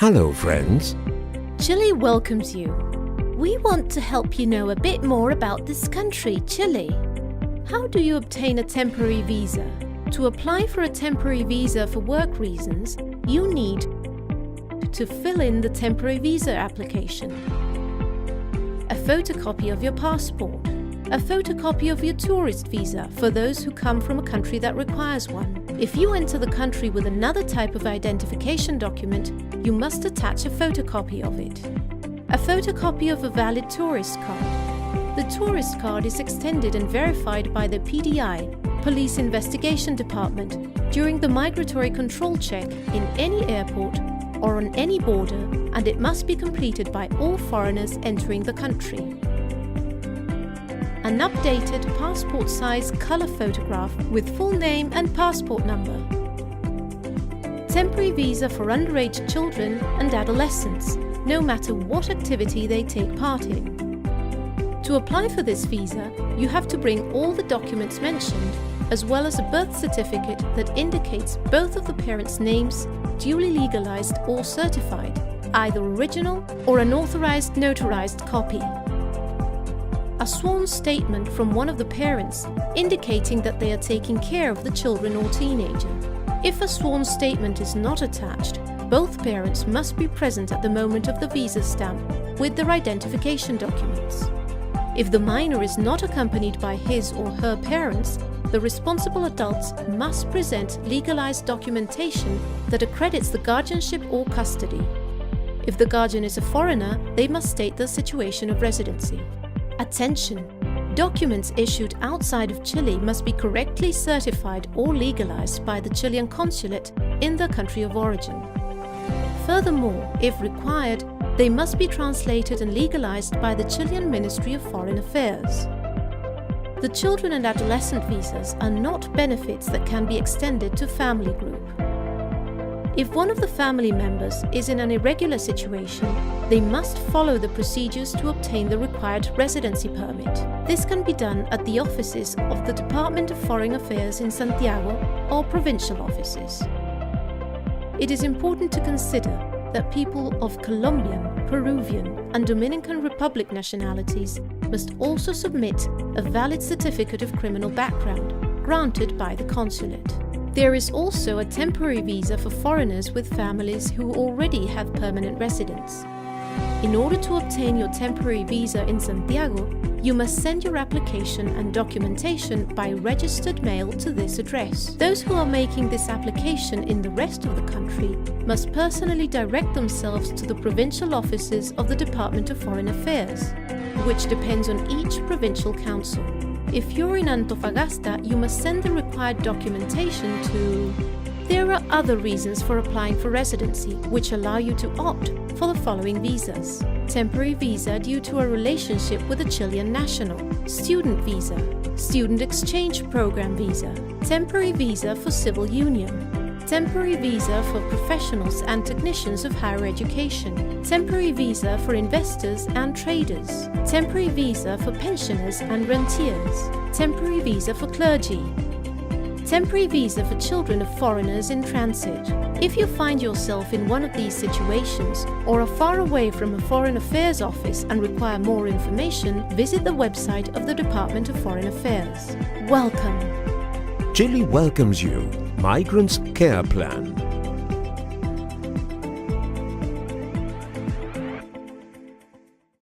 Hello, friends. Chile welcomes you. We want to help you know a bit more about this country, Chile. How do you obtain a temporary visa? To apply for a temporary visa for work reasons, you need to fill in the temporary visa application, a photocopy of your passport, a photocopy of your tourist visa for those who come from a country that requires one. If you enter the country with another type of identification document, you must attach a photocopy of it. A photocopy of a valid tourist card. The tourist card is extended and verified by the PDI, Police Investigation Department, during the migratory control check in any airport or on any border, and it must be completed by all foreigners entering the country. An updated passport-size color photograph with full name and passport number. Temporary visa for underage children and adolescents, no matter what activity they take part in. To apply for this visa, you have to bring all the documents mentioned, as well as a birth certificate that indicates both of the parents' names, duly legalized or certified, either original or an authorized notarized copy. A sworn statement from one of the parents indicating that they are taking care of the children or teenager. If a sworn statement is not attached, both parents must be present at the moment of the visa stamp with their identification documents. If the minor is not accompanied by his or her parents, the responsible adults must present legalized documentation that accredits the guardianship or custody. If the guardian is a foreigner, they must state the situation of residency. Attention! Documents issued outside of Chile must be correctly certified or legalized by the Chilean consulate in their country of origin. Furthermore, if required, they must be translated and legalized by the Chilean Ministry of Foreign Affairs. The children and adolescent visas are not benefits that can be extended to family group. If one of the family members is in an irregular situation, they must follow the procedures to obtain the required residency permit. This can be done at the offices of the Department of Foreign Affairs in Santiago or provincial offices. It is important to consider that people of Colombian, Peruvian, and Dominican Republic nationalities must also submit a valid certificate of criminal background granted by the consulate. There is also a temporary visa for foreigners with families who already have permanent residence. In order to obtain your temporary visa in Santiago, you must send your application and documentation by registered mail to this address. Those who are making this application in the rest of the country must personally direct themselves to the provincial offices of the Department of Foreign Affairs, which depends on each provincial council. If you're in Antofagasta, you must send the required documentation to... There are other reasons for applying for residency, which allow you to opt for the following visas. Temporary visa due to a relationship with a Chilean national. Student visa. Student exchange program visa. Temporary visa for civil union. Temporary visa for professionals and technicians of higher education. Temporary visa for investors and traders. Temporary visa for pensioners and rentiers. Temporary visa for clergy. Temporary visa for children of foreigners in transit. If you find yourself in one of these situations or are far away from a Foreign Affairs office and require more information, visit the website of the Department of Foreign Affairs. Welcome! Chile welcomes you. Migrants Care Plan.